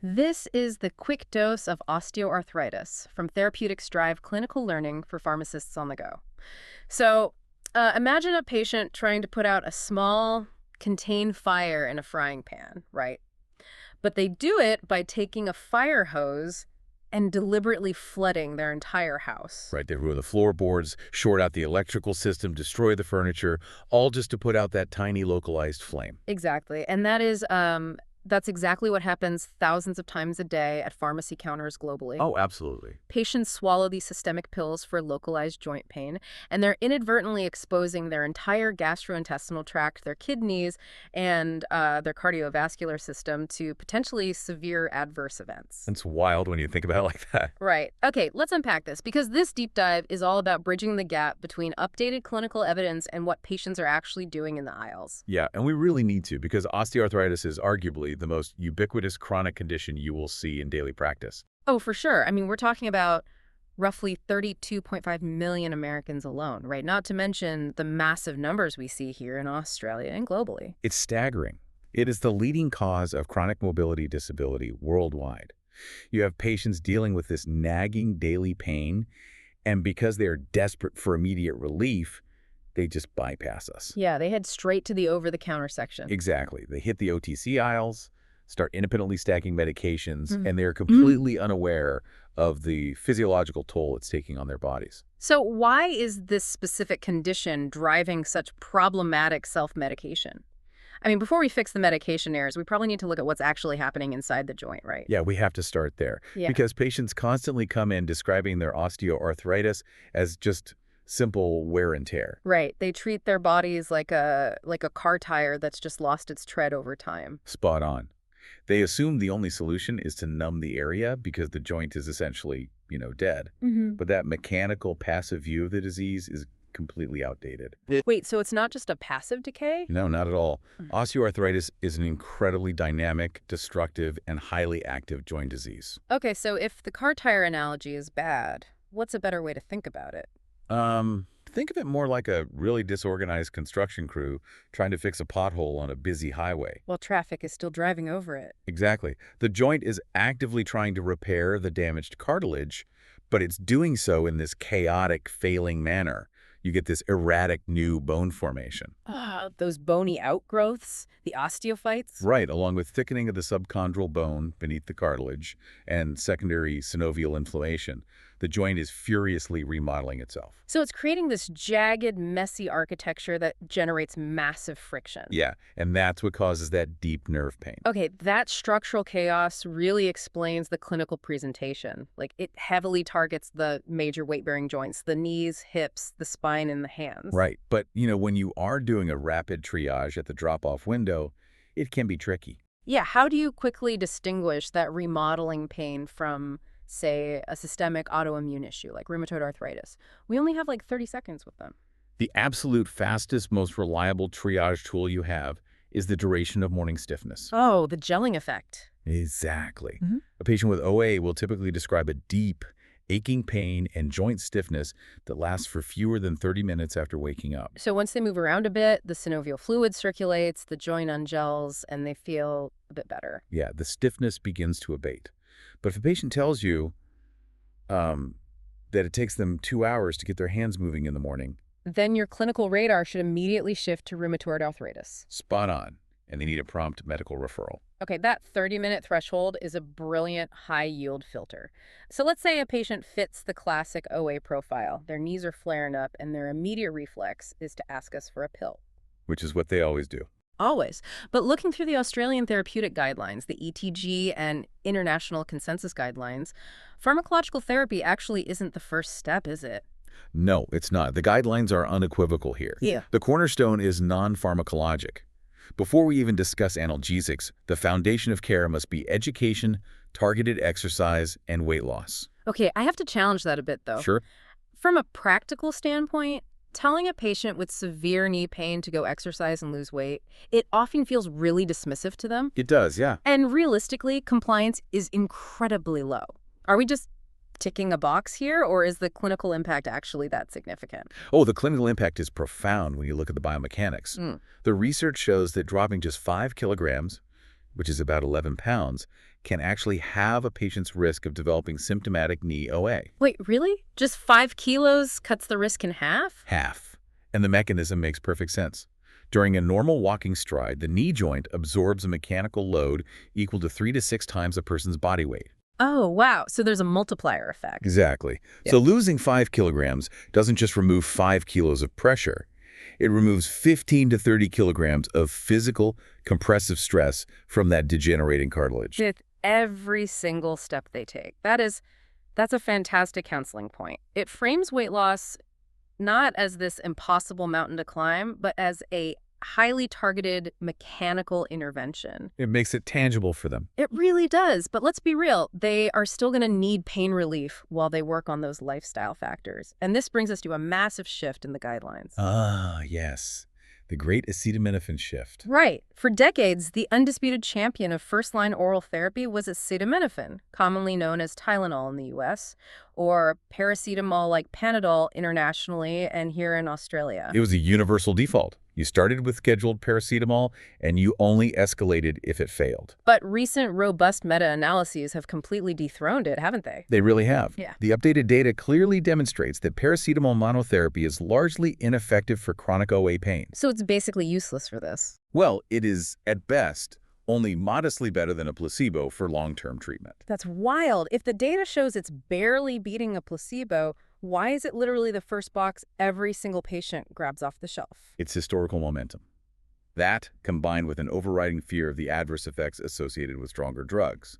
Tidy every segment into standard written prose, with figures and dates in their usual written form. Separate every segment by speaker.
Speaker 1: This is the quick dose of osteoarthritis from Therapeutics Drive clinical learning for pharmacists on the go. Imagine a patient trying to put out a small, contained fire in a frying pan, right? But they do it by taking a fire hose and deliberately flooding their entire house.
Speaker 2: Right, they ruin the floorboards, short out the electrical system, destroy the furniture, all just to put out that tiny localized flame.
Speaker 1: Exactly. And that's exactly what happens thousands of times a day at pharmacy counters globally.
Speaker 2: Oh, absolutely.
Speaker 1: Patients swallow these systemic pills for localized joint pain, and they're inadvertently exposing their entire gastrointestinal tract, their kidneys, and their cardiovascular system to potentially severe adverse events.
Speaker 2: It's wild when you think about it like that.
Speaker 1: Right. Okay, let's unpack this, because this deep dive is all about bridging the gap between updated clinical evidence and what patients are actually doing in the aisles.
Speaker 2: Yeah, and we really need to, because osteoarthritis is arguably the most ubiquitous chronic condition you will see in daily practice.
Speaker 1: Oh, for sure. I mean, we're talking about roughly 32.5 million Americans alone, right? Not to mention the massive numbers we see here in Australia and globally.
Speaker 2: It's staggering. It is the leading cause of chronic mobility disability worldwide. You have patients dealing with this nagging daily pain, and because they are desperate for immediate relief, they just bypass us.
Speaker 1: Yeah, they head straight to the over-the-counter section.
Speaker 2: Exactly. They hit the OTC aisles, start independently stacking medications, and they're completely unaware of the physiological toll it's taking on their bodies.
Speaker 1: So why is this specific condition driving such problematic self-medication? I mean, before we fix the medication errors, we probably need to look at what's actually happening inside the joint, right?
Speaker 2: Yeah, we have to start there.
Speaker 1: Yeah.
Speaker 2: Because patients constantly come in describing their osteoarthritis as just simple wear and tear.
Speaker 1: Right. They treat their bodies like a car tire that's just lost its tread over time.
Speaker 2: Spot on. They assume the only solution is to numb the area because the joint is essentially, dead. But that mechanical, passive view of the disease is completely outdated.
Speaker 1: Wait, so it's not just a passive decay?
Speaker 2: No, not at all. Osteoarthritis is an incredibly dynamic, destructive, and highly active joint disease.
Speaker 1: Okay, so if the car tire analogy is bad, what's a better way to think about it?
Speaker 2: Think of it more like a really disorganized construction crew trying to fix a pothole on a busy highway.
Speaker 1: Well, traffic is still driving over it.
Speaker 2: Exactly. The joint is actively trying to repair the damaged cartilage, but it's doing so in this chaotic, failing manner. You get this erratic new bone formation.
Speaker 1: Those bony outgrowths, the osteophytes?
Speaker 2: Right, along with thickening of the subchondral bone beneath the cartilage and secondary synovial inflammation. The joint is furiously remodeling itself.
Speaker 1: So it's creating this jagged, messy architecture that generates massive friction.
Speaker 2: Yeah, and that's what causes that deep nerve pain.
Speaker 1: Okay, that structural chaos really explains the clinical presentation. Like, it heavily targets the major weight-bearing joints, the knees, hips, the spine, and the hands.
Speaker 2: Right, but, when you are doing a rapid triage at the drop-off window, it can be tricky.
Speaker 1: Yeah, how do you quickly distinguish that remodeling pain from, say, a systemic autoimmune issue like rheumatoid arthritis? We only have like 30 seconds with them.
Speaker 2: The absolute fastest, most reliable triage tool you have is the duration of morning stiffness.
Speaker 1: Oh, the gelling effect.
Speaker 2: Exactly. A patient with OA will typically describe a deep, aching pain and joint stiffness that lasts for fewer than 30 minutes after waking up.
Speaker 1: So once they move around a bit, the synovial fluid circulates, the joint ungels, and they feel a bit better.
Speaker 2: Yeah, the stiffness begins to abate. But if a patient tells you that it takes them 2 hours to get their hands moving in the morning,
Speaker 1: then your clinical radar should immediately shift to rheumatoid arthritis.
Speaker 2: spot on, and they need a prompt medical referral.
Speaker 1: Okay, that 30-minute threshold is a brilliant high-yield filter. So let's say a patient fits the classic OA profile. Their knees are flaring up, and their immediate reflex is to ask us for a pill.
Speaker 2: Which is what they always do.
Speaker 1: Always. But looking through the Australian Therapeutic Guidelines, the ETG and International Consensus Guidelines, pharmacological therapy actually isn't the first step, is it?
Speaker 2: No, it's not. The guidelines are unequivocal here.
Speaker 1: Yeah.
Speaker 2: The cornerstone is non-pharmacologic. Before we even discuss analgesics, the foundation of care must be education, targeted exercise, and weight loss.
Speaker 1: Okay, I have to challenge that a bit, though.
Speaker 2: Sure.
Speaker 1: From a practical standpoint, telling a patient with severe knee pain to go exercise and lose weight, it often feels really dismissive to them.
Speaker 2: It does, yeah.
Speaker 1: And realistically, compliance is incredibly low. Are we just ticking a box here, or is the clinical impact actually that significant?
Speaker 2: Oh, the clinical impact is profound when you look at the biomechanics. The research shows that dropping just 5 kilograms, which is about 11 pounds, can actually halve a patient's risk of developing symptomatic knee OA.
Speaker 1: Wait, really? Just 5 kilos cuts the risk in half?
Speaker 2: Half. And the mechanism makes perfect sense. During a normal walking stride, the knee joint absorbs a mechanical load equal to 3 to 6 times a person's body weight.
Speaker 1: Oh, wow. So there's a multiplier effect.
Speaker 2: Exactly.
Speaker 1: Yeah.
Speaker 2: So losing 5 kilograms doesn't just remove 5 kilos of pressure. It removes 15 to 30 kilograms of physical compressive stress from that degenerating cartilage.
Speaker 1: With every single step they take. That's a fantastic counseling point. It frames weight loss not as this impossible mountain to climb, but as a highly targeted mechanical intervention.
Speaker 2: It makes it tangible for them.
Speaker 1: It really does. But let's be real. They are still going to need pain relief while they work on those lifestyle factors. And this brings us to a massive shift in the guidelines.
Speaker 2: Ah, yes. The great acetaminophen shift.
Speaker 1: Right. For decades, the undisputed champion of first-line oral therapy was acetaminophen, commonly known as Tylenol in the U.S., or paracetamol like Panadol internationally and here in Australia.
Speaker 2: It was a universal default. You started with scheduled paracetamol, and you only escalated if it failed.
Speaker 1: But recent robust meta-analyses have completely dethroned it, haven't they?
Speaker 2: They really have.
Speaker 1: Yeah.
Speaker 2: The updated data clearly demonstrates that paracetamol monotherapy is largely ineffective for chronic OA pain.
Speaker 1: So it's basically useless for this.
Speaker 2: Well, it is, at best, only modestly better than a placebo for long-term treatment.
Speaker 1: That's wild. If the data shows it's barely beating a placebo, why is it literally the first box every single patient grabs off the shelf?
Speaker 2: It's historical momentum. That, combined with an overriding fear of the adverse effects associated with stronger drugs.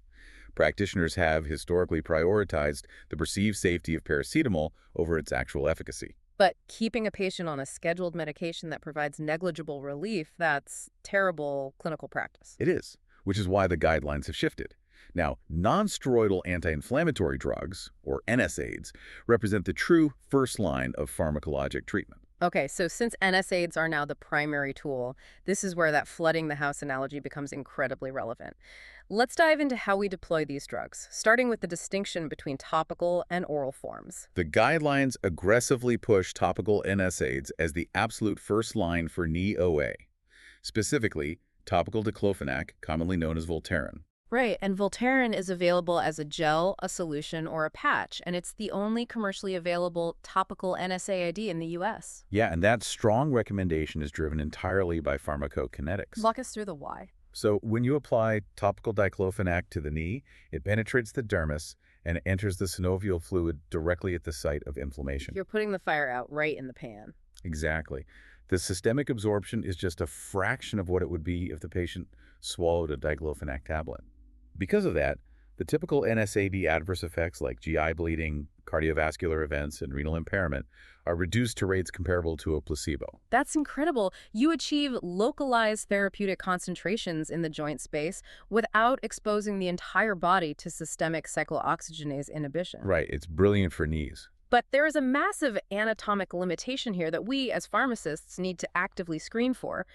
Speaker 2: Practitioners have historically prioritized the perceived safety of paracetamol over its actual efficacy.
Speaker 1: But keeping a patient on a scheduled medication that provides negligible relief, that's terrible clinical practice.
Speaker 2: It is, which is why the guidelines have shifted. Now, non-steroidal anti-inflammatory drugs, or NSAIDs, represent the true first line of pharmacologic treatment.
Speaker 1: Okay, so since NSAIDs are now the primary tool, this is where that flooding the house analogy becomes incredibly relevant. Let's dive into how we deploy these drugs, starting with the distinction between topical and oral forms.
Speaker 2: The guidelines aggressively push topical NSAIDs as the absolute first line for knee OA, specifically topical diclofenac, commonly known as Voltaren.
Speaker 1: Right, and Voltaren is available as a gel, a solution, or a patch, and it's the only commercially available topical NSAID in the U.S.
Speaker 2: Yeah, and that strong recommendation is driven entirely by pharmacokinetics.
Speaker 1: Walk us through the why.
Speaker 2: So when you apply topical diclofenac to the knee, it penetrates the dermis and enters the synovial fluid directly at the site of inflammation.
Speaker 1: You're putting the fire out right in the pan.
Speaker 2: Exactly. The systemic absorption is just a fraction of what it would be if the patient swallowed a diclofenac tablet. Because of that, the typical NSAID adverse effects like GI bleeding, cardiovascular events, and renal impairment are reduced to rates comparable to a placebo.
Speaker 1: That's incredible. You achieve localized therapeutic concentrations in the joint space without exposing the entire body to systemic cyclooxygenase inhibition.
Speaker 2: Right, it's brilliant for knees.
Speaker 1: But there is a massive anatomic limitation here that we, as pharmacists, need to actively screen for.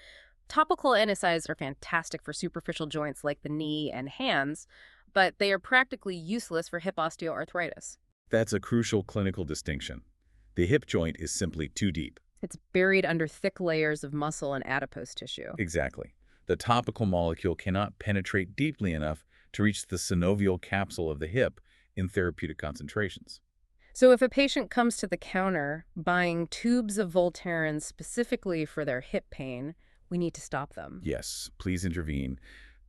Speaker 1: Topical NSAIDs are fantastic for superficial joints like the knee and hands, but they are practically useless for hip osteoarthritis.
Speaker 2: That's a crucial clinical distinction. The hip joint is simply too deep.
Speaker 1: It's buried under thick layers of muscle and adipose tissue.
Speaker 2: Exactly. The topical molecule cannot penetrate deeply enough to reach the synovial capsule of the hip in therapeutic concentrations.
Speaker 1: So if a patient comes to the counter buying tubes of Voltaren specifically for their hip pain, we need to stop them.
Speaker 2: Yes, please intervene.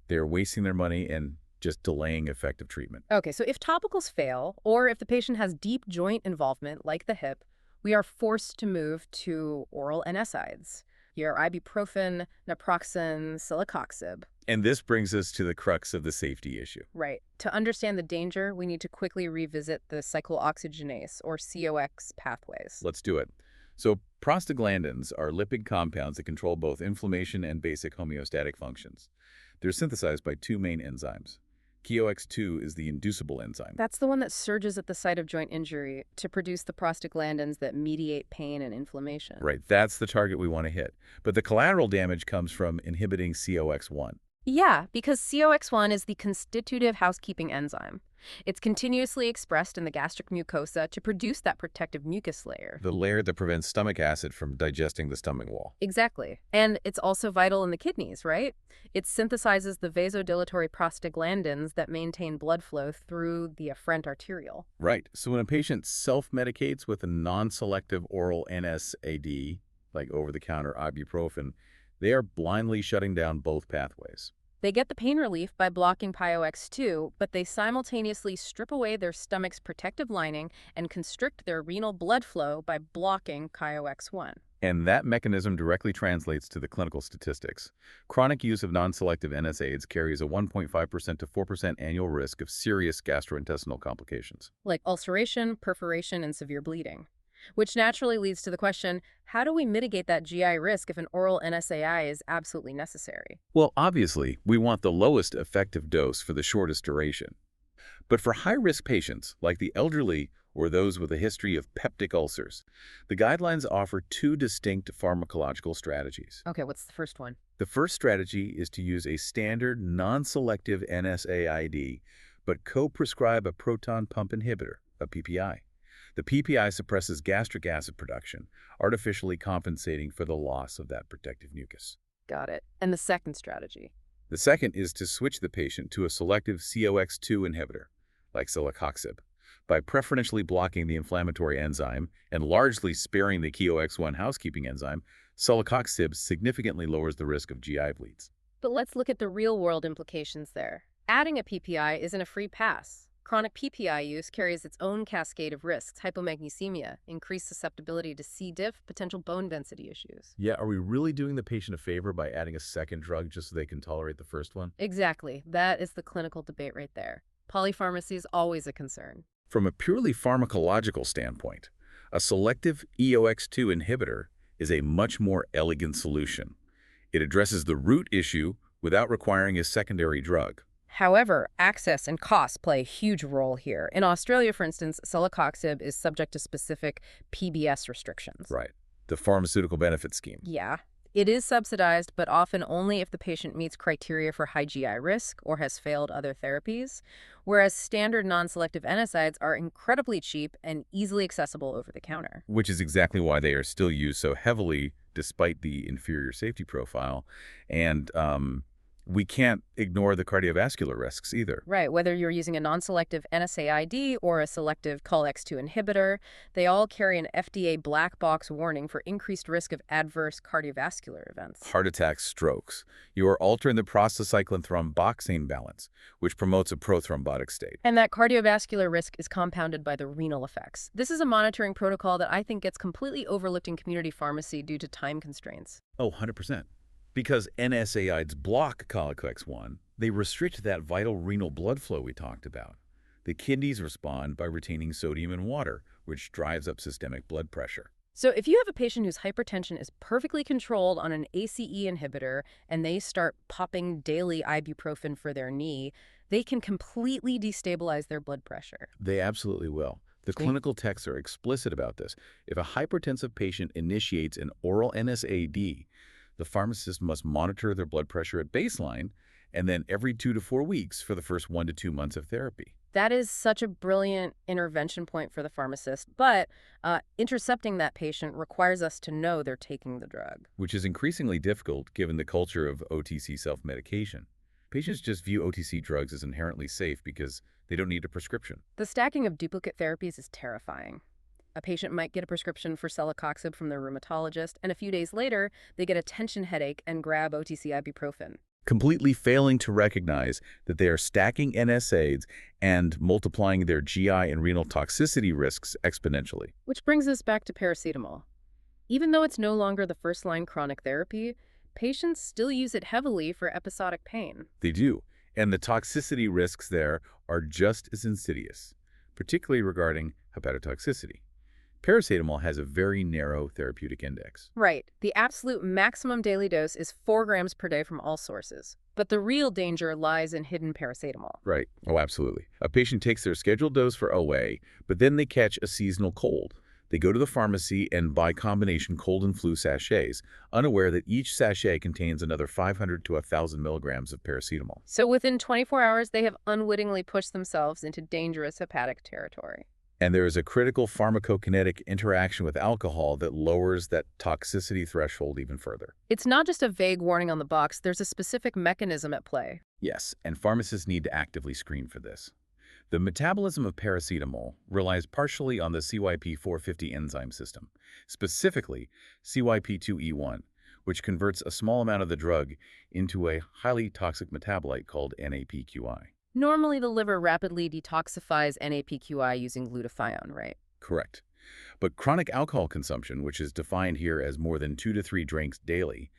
Speaker 2: They're wasting their money and just delaying effective treatment.
Speaker 1: Okay, so if topicals fail, or if the patient has deep joint involvement like the hip, we are forced to move to oral NSAIDs. Your ibuprofen, naproxen, celecoxib.
Speaker 2: And this brings us to the crux of the safety issue.
Speaker 1: Right. To understand the danger, we need to quickly revisit the cyclooxygenase, or COX, pathways.
Speaker 2: Let's do it. So prostaglandins are lipid compounds that control both inflammation and basic homeostatic functions. They're synthesized by two main enzymes. COX2 is the inducible enzyme.
Speaker 1: That's the one that surges at the site of joint injury to produce the prostaglandins that mediate pain and inflammation.
Speaker 2: Right, that's the target we want to hit. But the collateral damage comes from inhibiting COX1.
Speaker 1: Yeah, because COX1 is the constitutive housekeeping enzyme. It's continuously expressed in the gastric mucosa to produce that protective mucus layer.
Speaker 2: The layer that prevents stomach acid from digesting the stomach wall.
Speaker 1: Exactly. And it's also vital in the kidneys, right? It synthesizes the vasodilatory prostaglandins that maintain blood flow through the afferent arteriole.
Speaker 2: Right. So when a patient self-medicates with a non-selective oral NSAID, like over-the-counter ibuprofen, they are blindly shutting down both pathways.
Speaker 1: They get the pain relief by blocking PIOX2, but they simultaneously strip away their stomach's protective lining and constrict their renal blood flow by blocking PIOX1.
Speaker 2: And that mechanism directly translates to the clinical statistics. Chronic use of non-selective NSAIDs carries a 1.5% to 4% annual risk of serious gastrointestinal complications.
Speaker 1: Like ulceration, perforation, and severe bleeding. Which naturally leads to the question, how do we mitigate that GI risk if an oral NSAI is absolutely necessary?
Speaker 2: Well, obviously, we want the lowest effective dose for the shortest duration. But for high-risk patients, like the elderly or those with a history of peptic ulcers, the guidelines offer two distinct pharmacological strategies.
Speaker 1: Okay, what's the first one?
Speaker 2: The first strategy is to use a standard non-selective NSAID, but co-prescribe a proton pump inhibitor, a PPI. The PPI suppresses gastric acid production, artificially compensating for the loss of that protective mucus.
Speaker 1: Got it. And the second strategy?
Speaker 2: The second is to switch the patient to a selective COX2 inhibitor, like celecoxib, by preferentially blocking the inflammatory enzyme and largely sparing the COX1 housekeeping enzyme. Celecoxib significantly lowers the risk of GI bleeds.
Speaker 1: But let's look at the real-world implications there. Adding a PPI isn't a free pass. Chronic PPI use carries its own cascade of risks: hypomagnesemia, increased susceptibility to C. diff, potential bone density issues.
Speaker 2: Yeah, are we really doing the patient a favor by adding a second drug just so they can tolerate the first one?
Speaker 1: Exactly. That is the clinical debate right there. Polypharmacy is always a concern.
Speaker 2: From a purely pharmacological standpoint, a selective EOX2 inhibitor is a much more elegant solution. It addresses the root issue without requiring a secondary drug.
Speaker 1: However, access and cost play a huge role here. In Australia, for instance, celecoxib is subject to specific PBS restrictions.
Speaker 2: Right. The pharmaceutical benefit scheme.
Speaker 1: Yeah. It is subsidized, but often only if the patient meets criteria for high GI risk or has failed other therapies, whereas standard non-selective NSAIDs are incredibly cheap and easily accessible over the counter.
Speaker 2: Which is exactly why they are still used so heavily despite the inferior safety profile. And we can't ignore the cardiovascular risks either.
Speaker 1: Right, whether you're using a non-selective NSAID or a selective COX2 inhibitor, they all carry an FDA black box warning for increased risk of adverse cardiovascular events.
Speaker 2: Heart attacks, strokes. You are altering the prostacyclin thromboxane balance, which promotes a prothrombotic state.
Speaker 1: And that cardiovascular risk is compounded by the renal effects. This is a monitoring protocol that I think gets completely overlooked in community pharmacy due to time constraints.
Speaker 2: Oh, 100%. Because NSAIDs block COX1, they restrict that vital renal blood flow we talked about. The kidneys respond by retaining sodium and water, which drives up systemic blood pressure.
Speaker 1: So if you have a patient whose hypertension is perfectly controlled on an ACE inhibitor and they start popping daily ibuprofen for their knee, they can completely destabilize their blood pressure.
Speaker 2: They absolutely will. The clinical texts are explicit about this. If a hypertensive patient initiates an oral NSAID, the pharmacist must monitor their blood pressure at baseline and then every 2 to 4 weeks for the first 1 to 2 months of therapy.
Speaker 1: That is such a brilliant intervention point for the pharmacist, but intercepting that patient requires us to know they're taking the drug.
Speaker 2: Which is increasingly difficult given the culture of OTC self-medication. Patients just view OTC drugs as inherently safe because they don't need a prescription.
Speaker 1: The stacking of duplicate therapies is terrifying. A patient might get a prescription for celecoxib from their rheumatologist, and a few days later, they get a tension headache and grab OTC ibuprofen.
Speaker 2: Completely failing to recognize that they are stacking NSAIDs and multiplying their GI and renal toxicity risks exponentially.
Speaker 1: Which brings us back to paracetamol. Even though it's no longer the first-line chronic therapy, patients still use it heavily for episodic pain.
Speaker 2: They do, and the toxicity risks there are just as insidious, particularly regarding hepatotoxicity. Paracetamol has a very narrow therapeutic index.
Speaker 1: Right. The absolute maximum daily dose is 4 grams per day from all sources. But the real danger lies in hidden paracetamol.
Speaker 2: Right. Oh, absolutely. A patient takes their scheduled dose for OA, but then they catch a seasonal cold. They go to the pharmacy and buy combination cold and flu sachets, unaware that each sachet contains another 500 to 1,000 milligrams of paracetamol.
Speaker 1: So within 24 hours, they have unwittingly pushed themselves into dangerous hepatic territory.
Speaker 2: And there is a critical pharmacokinetic interaction with alcohol that lowers that toxicity threshold even further.
Speaker 1: It's not just a vague warning on the box, there's a specific mechanism at play.
Speaker 2: Yes, and pharmacists need to actively screen for this. The metabolism of paracetamol relies partially on the CYP450 enzyme system, specifically CYP2E1, which converts a small amount of the drug into a highly toxic metabolite called NAPQI.
Speaker 1: Normally, the liver rapidly detoxifies NAPQI using glutathione, right?
Speaker 2: Correct. But chronic alcohol consumption, which is defined here as more than 2 to 3 drinks daily,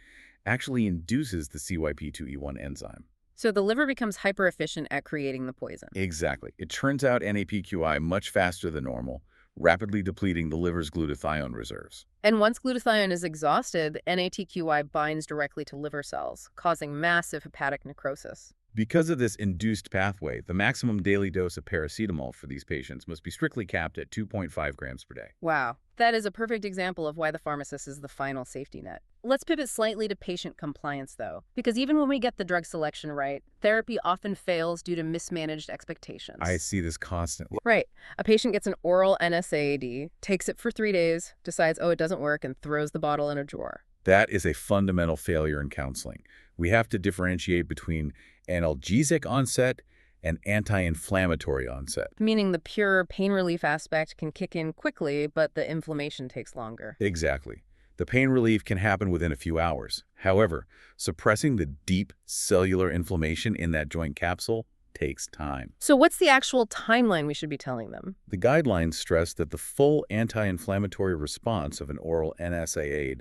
Speaker 2: actually induces the CYP2E1 enzyme.
Speaker 1: So the liver becomes hyper-efficient at creating the poison.
Speaker 2: Exactly. It turns out NAPQI much faster than normal, rapidly depleting the liver's glutathione reserves.
Speaker 1: And once glutathione is exhausted, NATQI binds directly to liver cells, causing massive hepatic necrosis.
Speaker 2: Because of this induced pathway, the maximum daily dose of paracetamol for these patients must be strictly capped at 2.5 grams per day.
Speaker 1: Wow, that is a perfect example of why the pharmacist is the final safety net. Let's pivot slightly to patient compliance, though, because even when we get the drug selection right, therapy often fails due to mismanaged expectations.
Speaker 2: I see this constantly.
Speaker 1: Right. A patient gets an oral NSAID, takes it for 3 days, decides, oh, it doesn't work, and throws the bottle in a drawer.
Speaker 2: That is a fundamental failure in counseling. We have to differentiate between analgesic onset and anti-inflammatory onset.
Speaker 1: Meaning the pure pain relief aspect can kick in quickly, but the inflammation takes longer.
Speaker 2: Exactly. The pain relief can happen within a few hours. However, suppressing the deep cellular inflammation in that joint capsule takes time.
Speaker 1: So what's the actual timeline we should be telling them?
Speaker 2: The guidelines stress that the full anti-inflammatory response of an oral NSAID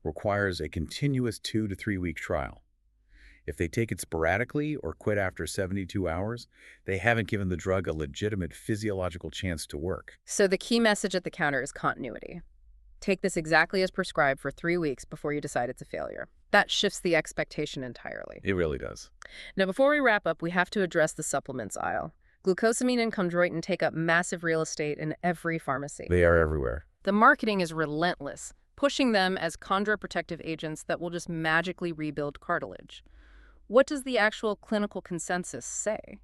Speaker 2: requires a continuous 2 to 3 week trial. If they take it sporadically or quit after 72 hours, they haven't given the drug a legitimate physiological chance to work.
Speaker 1: So the key message at the counter is continuity. Take this exactly as prescribed for 3 weeks before you decide it's a failure. That shifts the expectation entirely.
Speaker 2: It really does.
Speaker 1: Now, before we wrap up, we have to address the supplements aisle. Glucosamine and chondroitin take up massive real estate in every pharmacy.
Speaker 2: They are everywhere.
Speaker 1: The marketing is relentless, pushing them as chondroprotective agents that will just magically rebuild cartilage. What does the actual clinical consensus say?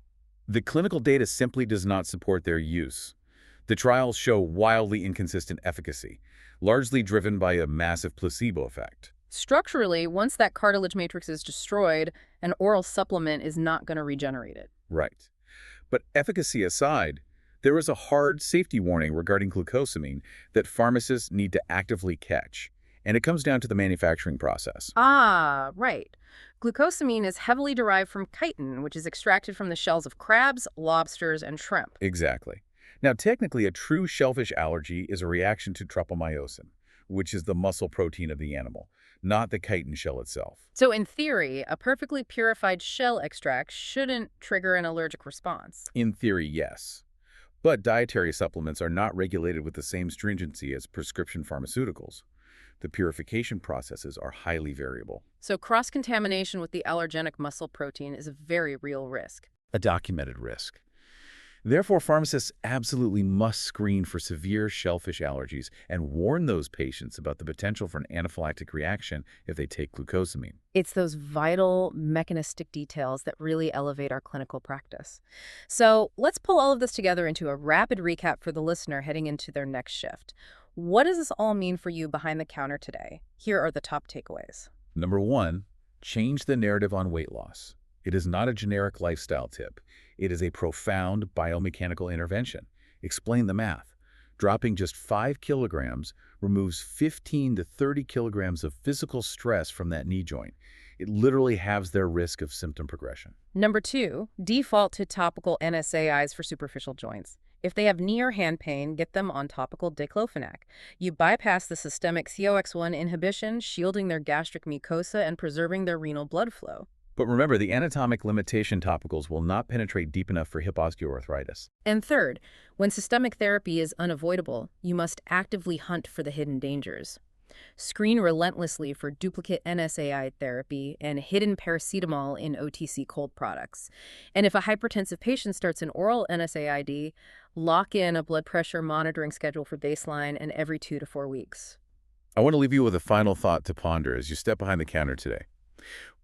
Speaker 2: The clinical data simply does not support their use. The trials show wildly inconsistent efficacy, largely driven by a massive placebo effect.
Speaker 1: Structurally, once that cartilage matrix is destroyed, an oral supplement is not going to regenerate it.
Speaker 2: Right. But efficacy aside, there is a hard safety warning regarding glucosamine that pharmacists need to actively catch, and it comes down to the manufacturing process.
Speaker 1: Ah, right. Glucosamine is heavily derived from chitin, which is extracted from the shells of crabs, lobsters, and shrimp.
Speaker 2: Exactly. Now, technically, a true shellfish allergy is a reaction to tropomyosin, which is the muscle protein of the animal, not the chitin shell itself.
Speaker 1: So in theory, a perfectly purified shell extract shouldn't trigger an allergic response.
Speaker 2: In theory, yes. But dietary supplements are not regulated with the same stringency as prescription pharmaceuticals. The purification processes are highly variable.
Speaker 1: So cross-contamination with the allergenic muscle protein is a very real risk.
Speaker 2: A documented risk. Therefore, pharmacists absolutely must screen for severe shellfish allergies and warn those patients about the potential for an anaphylactic reaction if they take glucosamine.
Speaker 1: It's those vital mechanistic details that really elevate our clinical practice. So let's pull all of this together into a rapid recap for the listener heading into their next shift. What does this all mean for you behind the counter today? Here are the top takeaways.
Speaker 2: Number 1, change the narrative on weight loss. It is not a generic lifestyle tip. It is a profound biomechanical intervention. Explain the math. Dropping just 5 kilograms removes 15 to 30 kilograms of physical stress from that knee joint. It literally halves their risk of symptom progression.
Speaker 1: Number 2, default to topical NSAIDs for superficial joints. If they have knee or hand pain, get them on topical diclofenac. You bypass the systemic COX-1 inhibition, shielding their gastric mucosa and preserving their renal blood flow.
Speaker 2: But remember, the anatomic limitation topicals will not penetrate deep enough for hip osteoarthritis.
Speaker 1: And third, when systemic therapy is unavoidable, you must actively hunt for the hidden dangers. Screen relentlessly for duplicate NSAID therapy and hidden paracetamol in OTC cold products. And if a hypertensive patient starts an oral NSAID, lock in a blood pressure monitoring schedule for baseline and every 2 to 4 weeks.
Speaker 2: I want to leave you with a final thought to ponder as you step behind the counter today.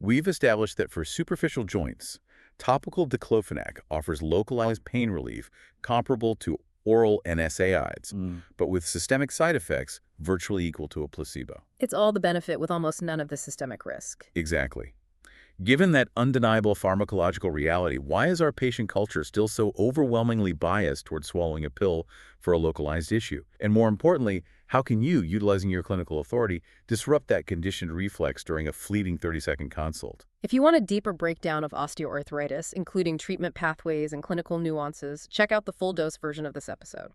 Speaker 2: We've established that for superficial joints, topical diclofenac offers localized pain relief comparable to oral NSAIDs, but with systemic side effects virtually equal to a placebo.
Speaker 1: It's all the benefit with almost none of the systemic risk.
Speaker 2: Exactly. Given that undeniable pharmacological reality, why is our patient culture still so overwhelmingly biased towards swallowing a pill for a localized issue? And more importantly, how can you, utilizing your clinical authority, disrupt that conditioned reflex during a fleeting 30-second consult?
Speaker 1: If you want a deeper breakdown of osteoarthritis, including treatment pathways and clinical nuances, check out the full dose version of this episode.